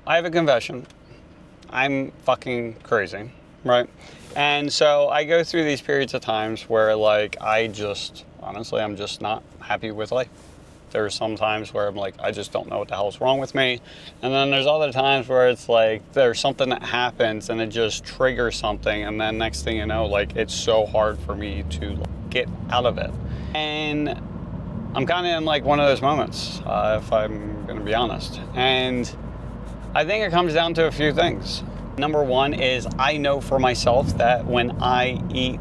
I have a confession. I'm fucking crazy, right? And so I go through these periods of times where like honestly, I'm just not happy with life. There's some times where I'm like, I just don't know what the hell's wrong with me. And then there's other times where it's like, there's something that happens and it just triggers something. And then next thing you know, like, it's so hard for me to get out of it. And I'm kind of in like one of those moments, if I'm going to be honest. And I think it comes down to a few things. Number one is I know for myself that when I eat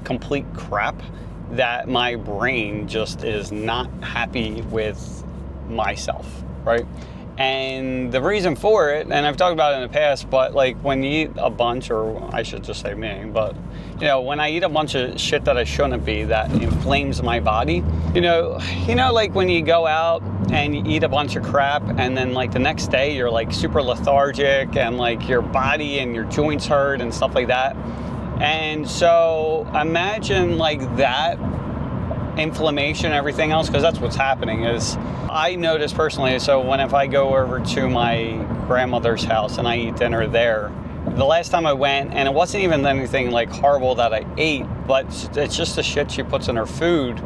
complete crap, that my brain just is not happy with myself, right? And the reason for it, and I've talked about it in the past, but like when you eat a bunch, or I should just say me, but you know, when I eat a bunch of shit that I shouldn't be, that inflames my body, you know, like when you go out and you eat a bunch of crap and then like the next day you're like super lethargic and like your body and your joints hurt and stuff like that. And so imagine like that inflammation, everything else, because that's what's happening is I notice personally, so if I go over to my grandmother's house and I eat dinner there, the last time I went, and it wasn't even anything like horrible that I ate, but it's just the shit she puts in her food.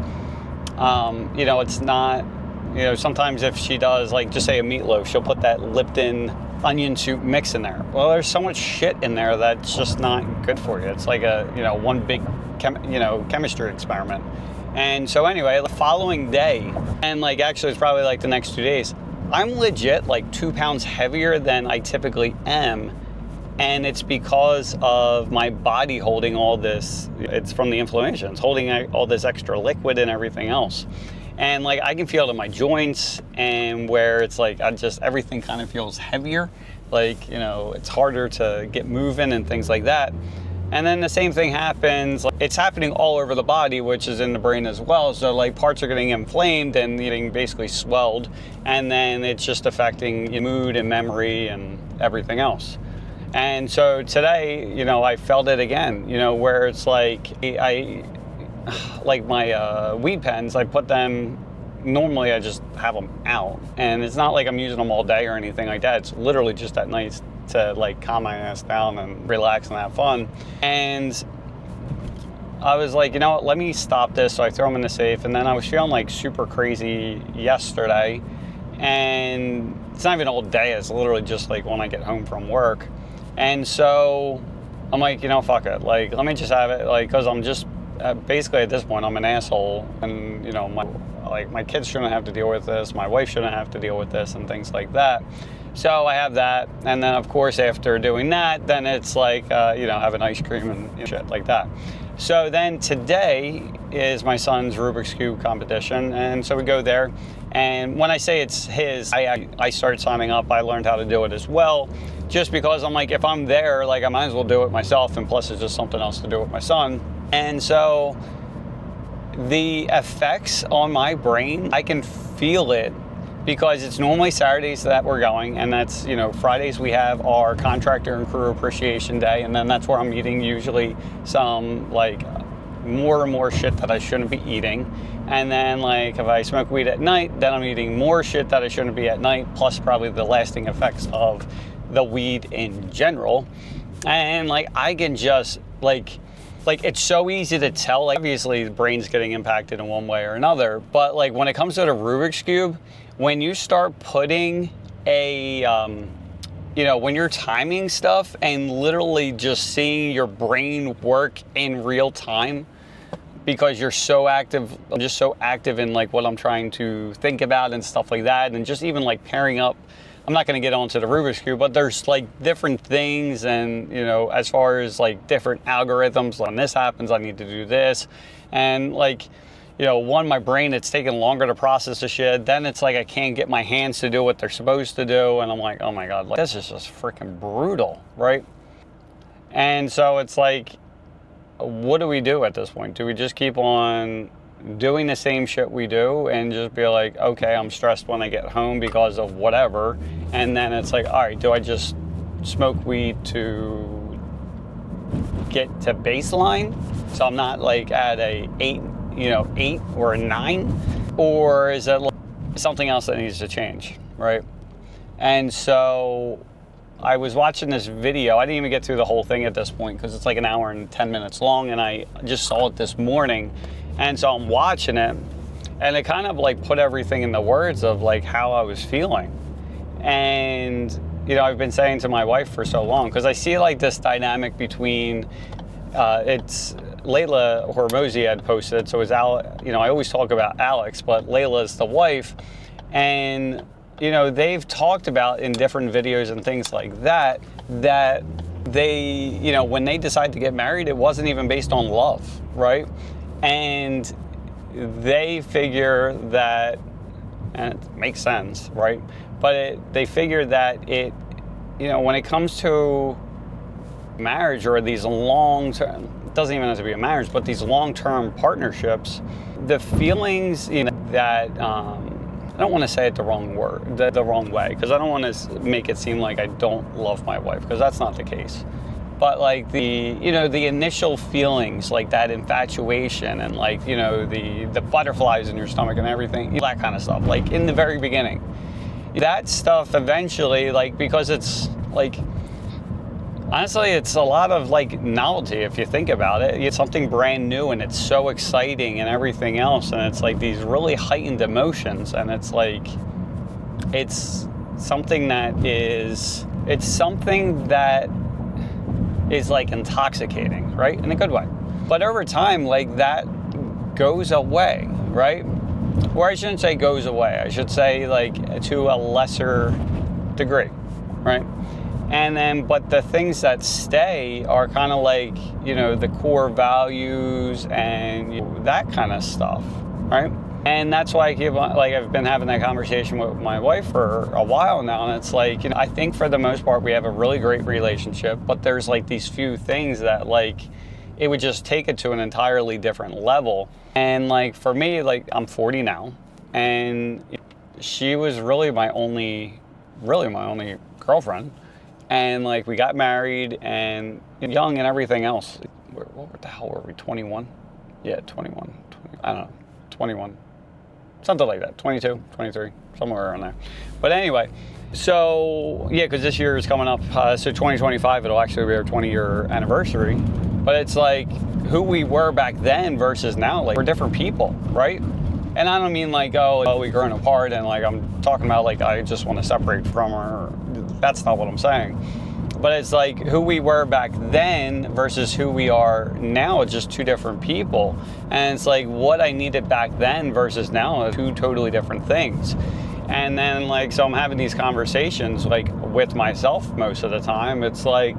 You know, it's not, you know, sometimes if she does like just say a meatloaf, she'll put that Lipton onion soup mix in there. Well, there's so much shit in there that's just not good for you. It's like a, you know, one big chemistry experiment. And so anyway, the following day, and like actually it's probably like the next 2 days, I'm legit like 2 pounds heavier than I typically am. And it's because of my body holding all this, it's from the inflammation, it's holding all this extra liquid and everything else. And like I can feel it in my joints, and where it's like everything kind of feels heavier, like, you know, it's harder to get moving and things like that. And then the same thing happens, like, it's happening all over the body, which is in the brain as well. So like parts are getting inflamed and getting basically swelled, and then it's just affecting your mood and memory and everything else. And so today, you know, I felt it again, you know, where it's like I like my weed pens, I put them, normally I just have them out, and it's not like I'm using them all day or anything like that. It's literally just at night to like calm my ass down and relax and have fun. And I was like, you know what, let me stop this. So I throw them in the safe, and then I was feeling like super crazy yesterday, and it's not even all day, it's literally just like when I get home from work. And so I'm like, you know, fuck it, like let me just have it, like, because I'm just basically at this point I'm an asshole, and you know, my kids shouldn't have to deal with this, my wife shouldn't have to deal with this, and things like that. So I have that, and then of course after doing that, then it's like you know, having ice cream and shit like that. So then today is my son's Rubik's Cube competition, and so we go there, and when I say it's his, I started signing up. I learned how to do it as well, just because I'm like, if I'm there, like I might as well do it myself, and plus it's just something else to do with my son. And so the effects on my brain, I can feel it, because it's normally Saturdays that we're going, and that's, you know, Fridays we have our contractor and crew appreciation day, and then that's where I'm eating usually some like more and more shit that I shouldn't be eating. And then like if I smoke weed at night, then I'm eating more shit that I shouldn't be at night, plus probably the lasting effects of the weed in general. And like I can just like it's so easy to tell, like obviously the brain's getting impacted in one way or another, but like when it comes to the Rubik's Cube, when you start putting a, you know, when you're timing stuff and literally just seeing your brain work in real time, because you're so active, I'm just so active in like what I'm trying to think about and stuff like that, and just even like pairing up, I'm not going to get onto the Rubik's Cube, but there's like different things, and you know, as far as like different algorithms, when this happens, I need to do this, and like, you know, my brain, it's taking longer to process the shit. Then it's like I can't get my hands to do what they're supposed to do, and I'm like, oh my god, like this is just freaking brutal, right? And so it's like, what do we do at this point? Do we just keep on doing the same shit we do and just be like, okay, I'm stressed when I get home because of whatever, and then it's like, all right, do I just smoke weed to get to baseline so I'm not like at a 8 or a 9, or is it like something else that needs to change, right? And so I was watching this video. I didn't even get through the whole thing at this point because it's like an hour and 10 minutes long, and I just saw it this morning. And so I'm watching it, and it kind of like put everything in the words of like how I was feeling. And, you know, I've been saying to my wife for so long, because I see like this dynamic between, it's Layla Hormozi had posted, so it's you know, I always talk about Alex, but Layla's the wife. And, you know, they've talked about in different videos and things like that, that they, you know, when they decide to get married, it wasn't even based on love, right? And they figure that, and it makes sense, right? But they figure that it, you know, when it comes to marriage or these long-term, it doesn't even have to be a marriage, but these long-term partnerships, the feelings, you know, that, I don't want to say it the wrong way, because I don't want to make it seem like I don't love my wife, because that's not the case. But like you know, the initial feelings, like that infatuation and like, you know, the butterflies in your stomach and everything, that kind of stuff, like in the very beginning. That stuff eventually, like, because it's like, honestly, it's a lot of like novelty if you think about it. It's something brand new and it's so exciting and everything else. And it's like these really heightened emotions. And it's like, it's something that is like intoxicating, right? In a good way. But over time, like that goes away, right? Or I shouldn't say goes away. I should say like to a lesser degree, right? And then, but the things that stay are kind of like, you know, the core values and that kind of stuff, right? And that's why I've been having that conversation with my wife for a while now, and it's like, you know, I think for the most part we have a really great relationship, but there's like these few things that like it would just take it to an entirely different level. And like for me, like I'm 40 now, and she was really my only girlfriend. And like we got married and young and everything else. What the hell were we, 21? Yeah, 21. I don't know, 21. Something like that, 22, 23, somewhere around there. But anyway, so yeah, because this year is coming up. So 2025, it'll actually be our 20-year anniversary. But it's like who we were back then versus now, like we're different people, right? And I don't mean like, oh, we've grown apart and like I'm talking about like I just want to separate from her. That's not what I'm saying. But it's like who we were back then versus who we are now, it's just two different people. And it's like what I needed back then versus now are two totally different things. And then like, so I'm having these conversations like with myself most of the time. It's like,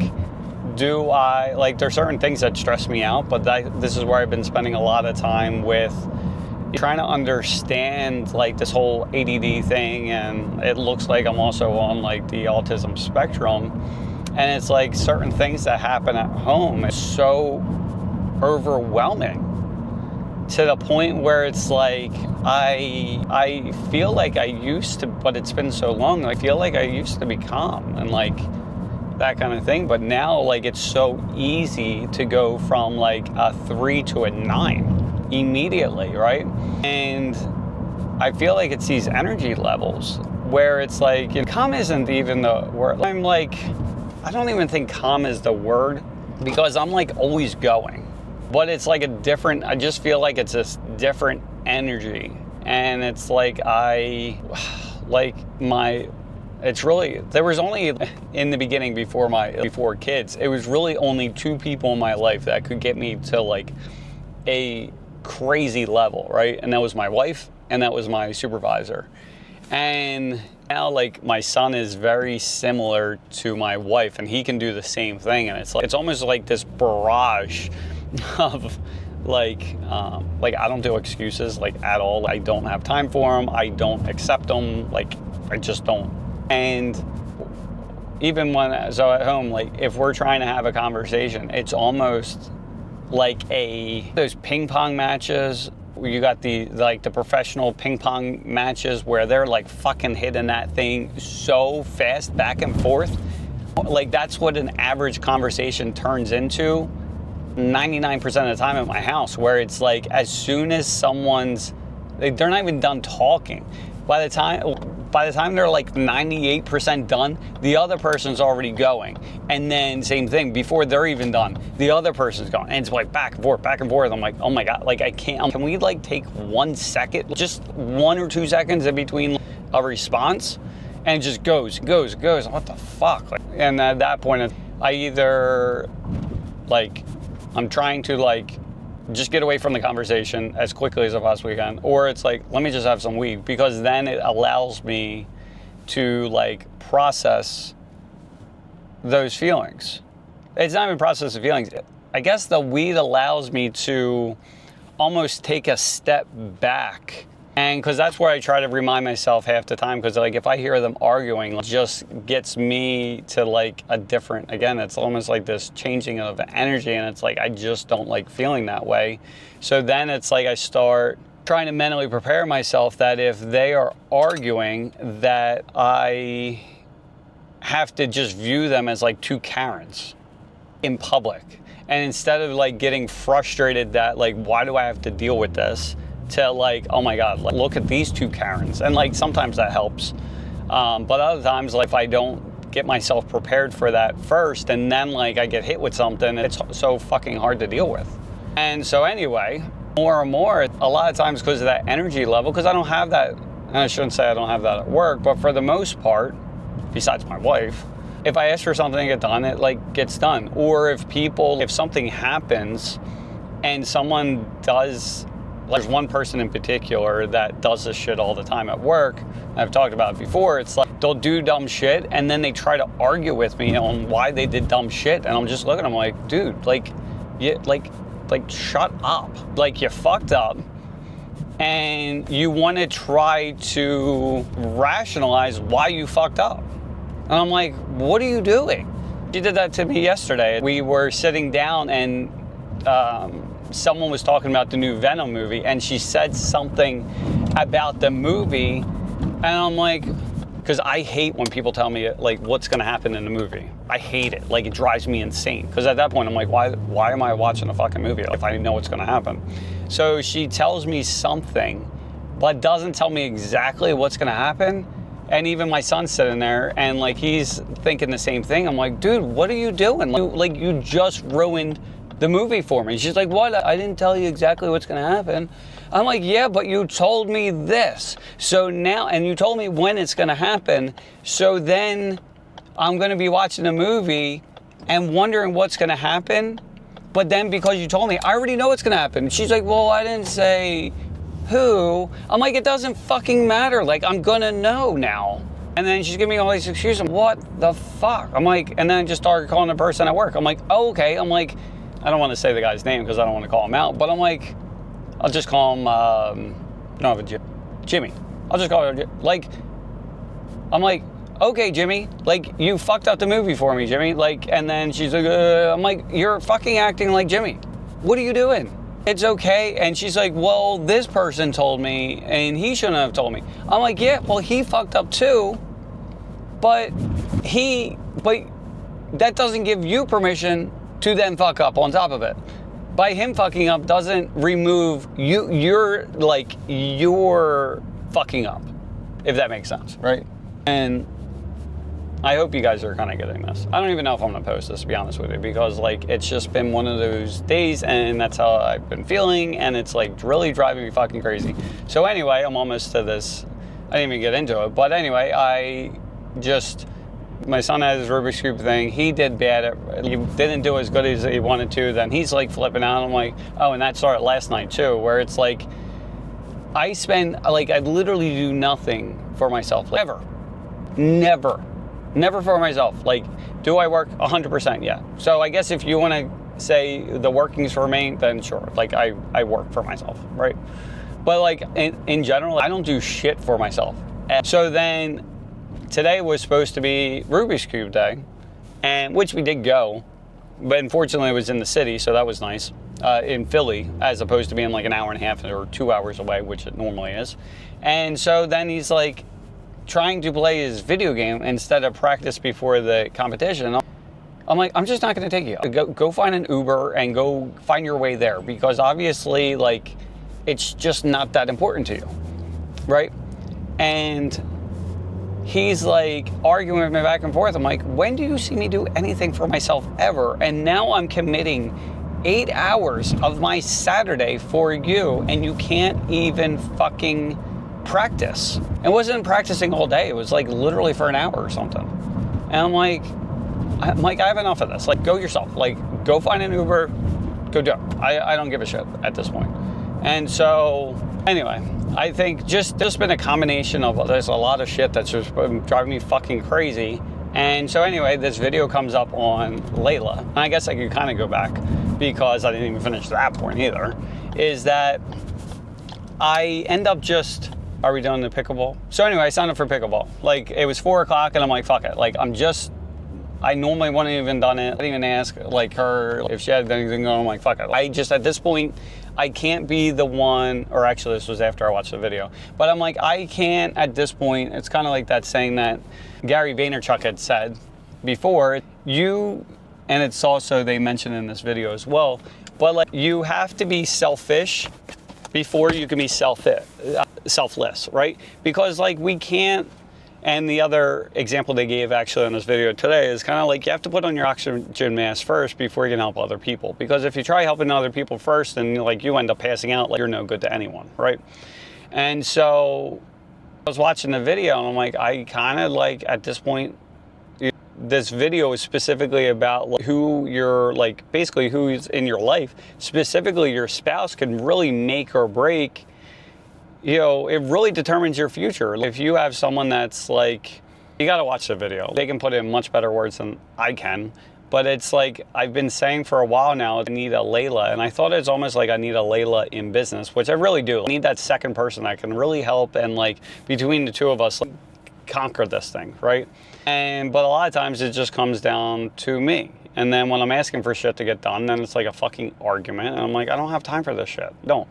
there's certain things that stress me out, but this is where I've been spending a lot of time with trying to understand like this whole ADD thing, and it looks like I'm also on like the autism spectrum. And it's like certain things that happen at home is so overwhelming to the point where it's like I feel like I used to, but it's been so long, I feel like I used to be calm and like that kind of thing. But now like it's so easy to go from like a 3 to a 9 immediately, right? And I feel like it's these energy levels where it's like, you know, calm isn't even the word. I'm like, I don't even think calm is the word, because I'm like always going, but it's like I just feel like it's this different energy. And it's like it's really, there was only in the beginning before kids, it was really only two people in my life that could get me to like a crazy level, right? And that was my wife and that was my supervisor. And now like my son is very similar to my wife and he can do the same thing. And it's like, it's almost like this barrage of like I don't do excuses like at all. I don't have time for them. I don't accept them. Like I just don't. And even so at home, like if we're trying to have a conversation, it's almost like those ping pong matches where you got the professional ping pong matches where they're like fucking hitting that thing so fast back and forth. Like that's what an average conversation turns into 99% of the time at my house, where it's like as soon as they're not even done talking. By the time by the time they're like 98% done, the other person's already going. And then same thing, before they're even done, the other person's going. And it's like back and forth, back and forth. I'm like, oh my God, like I can't, can we like take 1 second, just 1 or 2 seconds in between a response? And it just goes. What the fuck? And at that point, I either like, I'm trying to like, just get away from the conversation as quickly as I possibly can, or it's like, let me just have some weed, because then it allows me to like process those feelings. It's not even process the feelings. I guess the weed allows me to almost take a step back. And because that's where I try to remind myself half the time, because like if I hear them arguing, it just gets me to like a different, again, it's almost like this changing of energy, and it's like I just don't like feeling that way. So then it's like I start trying to mentally prepare myself that if they are arguing, that I have to just view them as like two Karens in public. And instead of like getting frustrated that like, why do I have to deal with this, to like, oh my God, like, look at these two Karens. And like, sometimes that helps. But other times, like if I don't get myself prepared for that first, and then like I get hit with something, it's so fucking hard to deal with. And so anyway, more and more, a lot of times because of that energy level, because I don't have that, and I shouldn't say I don't have that at work, but for the most part, besides my wife, if I ask for something to get done, it like gets done. Or if something happens and someone does, there's one person in particular that does this shit all the time at work. I've talked about it before. It's like they'll do dumb shit and then they try to argue with me on why they did dumb shit. And I'm just looking at them like, dude, like, shut up. Like, you fucked up and you want to try to rationalize why you fucked up. And I'm like, what are you doing? She did that to me yesterday. We were sitting down and someone was talking about the new Venom movie, and she said something about the movie, and I'm like, because I hate when people tell me like what's going to happen in the movie. I hate it. Like, it drives me insane, because at that point I'm like, why am I watching a fucking movie if I know what's going to happen? So she tells me something but doesn't tell me exactly what's going to happen. And even my son's sitting there and like he's thinking the same thing. I'm like, dude, what are you doing? Like you just ruined the movie for me. She's like, what? I didn't tell you exactly what's going to happen. I'm like, yeah, but you told me this. So now, and you told me when it's going to happen. So then I'm going to be watching the movie and wondering what's going to happen. But then because you told me, I already know what's going to happen. She's like, well, I didn't say who. I'm like, it doesn't fucking matter. Like, I'm going to know now. And then she's giving me all these excuses. What the fuck? I'm like, and then I just started calling the person at work. I'm like, oh, okay. I'm like, I don't want to say the guy's name because I don't want to call him out, but I'm like, I'll just call him, Jimmy. I'll just call him, like, I'm like, okay, Jimmy, like, you fucked up the movie for me, Jimmy. Like, and then she's like, I'm like, you're fucking acting like Jimmy. What are you doing? It's okay. And she's like, well, this person told me and he shouldn't have told me. I'm like, yeah, well, he fucked up too, but that doesn't give you permission to then fuck up on top of it. By him fucking up doesn't remove you're fucking up, if that makes sense, right? And I hope you guys are kind of getting this. I don't even know if I'm gonna post this, to be honest with you, because like it's just been one of those days and that's how I've been feeling, and it's like really driving me fucking crazy. So anyway, I'm almost to this, I didn't even get into it, but anyway, my son had his Rubik's Cube thing. He did bad. He didn't do as good as he wanted to. Then he's like flipping out. I'm like, oh, and that started last night too, where it's like, I literally do nothing for myself. Like, never for myself. Like, do I work 100%? Yeah. So I guess if you want to say the workings for me, then sure. Like I work for myself, right? But like in general, I don't do shit for myself. So then, today was supposed to be Rubik's Cube Day, and which we did go, but unfortunately it was in the city, so that was nice, in Philly, as opposed to being like an hour and a half or 2 hours away, which it normally is. And so then he's like trying to play his video game instead of practice before the competition. I'm like, I'm just not going to take you. Go find an Uber and go find your way there, because obviously like, it's just not that important to you, right? And he's like arguing with me back and forth. I'm like, when do you see me do anything for myself ever? And now I'm committing 8 hours of my Saturday for you, and you can't even fucking practice. It wasn't practicing all day. It was like literally for an hour or something. And I'm like, I have enough of this. Like, go yourself. Like, go find an Uber, go do it. I don't give a shit at this point. And so, anyway, I think just been a combination of, there's a lot of shit that's just been driving me fucking crazy. And so anyway, this video comes up on Layla. And I guess I could kind of go back because I didn't even finish that point either, is that I end up just, are we doing the pickleball? So anyway, I signed up for pickleball. Like, it was 4 o'clock and I'm like, fuck it. Like, I normally wouldn't even done it. I didn't even ask like her if she had anything going. I'm like, fuck it. I just, at this point, I can't be the one, or actually this was after I watched the video, but I'm like, I can't at this point. It's kind of like that saying that Gary Vaynerchuk had said before, and it's also, they mentioned in this video as well, but like, you have to be selfish before you can be selfless, right? Because like, we can't. And the other example they gave actually in this video today is kind of like, you have to put on your oxygen mask first before you can help other people. Because if you try helping other people first, then like, you end up passing out, like you're no good to anyone, right? And so I was watching the video and I'm like, I kind of like, at this point, this video is specifically about like, who you're like, basically who's in your life, specifically your spouse, can really make or break. You know, it really determines your future. If you have someone that's like, you got to watch the video. They can put it in much better words than I can. But it's like, I've been saying for a while now, I need a Layla. And I thought it's almost like I need a Layla in business, which I really do. I need that second person that can really help. And like, between the two of us, like, conquer this thing, right? But a lot of times it just comes down to me. And then when I'm asking for shit to get done, then it's like a fucking argument. And I'm like, I don't have time for this shit. Don't.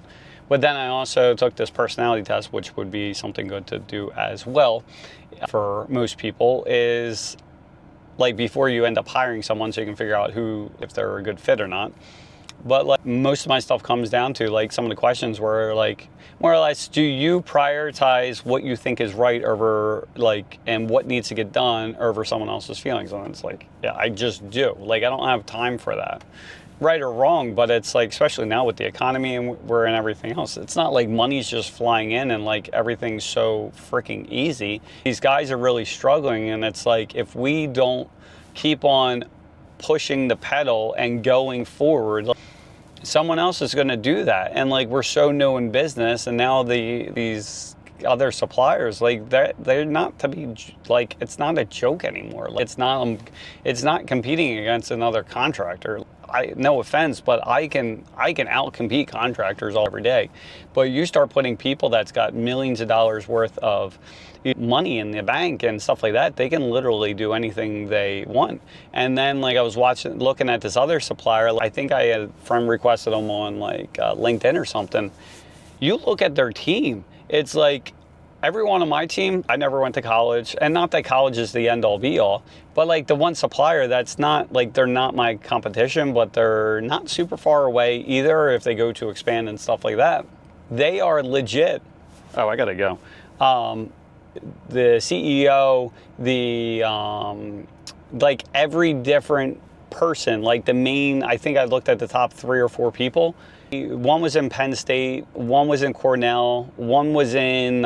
But then I also took this personality test, which would be something good to do as well for most people, is like, before you end up hiring someone, so you can figure out if they're a good fit or not. But like, most of my stuff comes down to like, some of the questions were like, more or less, do you prioritize what you think is right over like, and what needs to get done over someone else's feelings? And it's like, yeah, I just do. Like, I don't have time for that. Right or wrong, but it's like, especially now with the economy and we're in everything else, it's not like money's just flying in and like everything's so freaking easy. These guys are really struggling, and it's like, if we don't keep on pushing the pedal and going forward, someone else is going to do that. And like, we're so new in business, and now these other suppliers, like, they're not to be like, it's not a joke anymore. Like, it's not competing against another contractor. No offense, but I can out-compete contractors all every day. But you start putting people that's got millions of dollars worth of money in the bank and stuff like that, they can literally do anything they want. And then like, I was looking at this other supplier, I think I had friend requested them on like LinkedIn or something. You look at their team, it's like, everyone on my team, I never went to college, and not that college is the end all be all, but like, the one supplier that's not like, they're not my competition, but they're not super far away either if they go to expand and stuff like that. They are legit. Oh, I gotta go. The CEO, like every different person, like the main, I think I looked at the top 3 or 4 people. One was in Penn State, one was in Cornell, one was in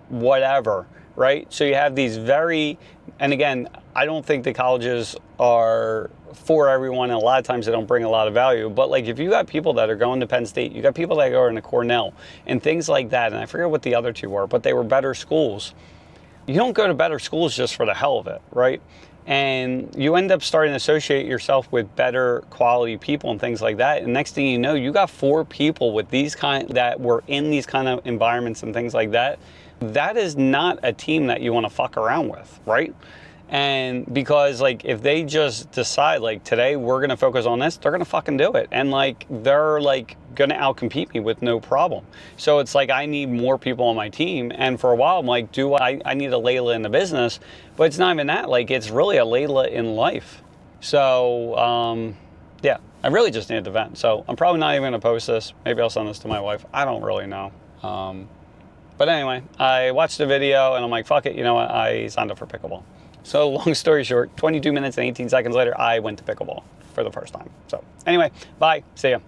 whatever, right? So you have these and again, I don't think the colleges are for everyone, and a lot of times they don't bring a lot of value. But like, if you got people that are going to Penn State, you got people that go into Cornell and things like that, and I forget what the other 2 were, but they were better schools. You don't go to better schools just for the hell of it, right? And you end up starting to associate yourself with better quality people and things like that. And next thing you know, you got 4 people with that were in these kind of environments and things like that. That is not a team that you want to fuck around with, right? And because like, if they just decide like, today we're going to focus on this, they're going to fucking do it. And like, they're like going to outcompete me with no problem. So it's like, I need more people on my team. And for a while, I'm like, I need a Layla in the business, but it's not even that. Like, it's really a Layla in life. So, yeah, I really just needed to vent. So I'm probably not even going to post this. Maybe I'll send this to my wife. I don't really know. But anyway, I watched the video and I'm like, fuck it, you know what? I signed up for pickleball. So long story short, 22 minutes and 18 seconds later, I went to pickleball for the first time. So anyway, bye. See ya.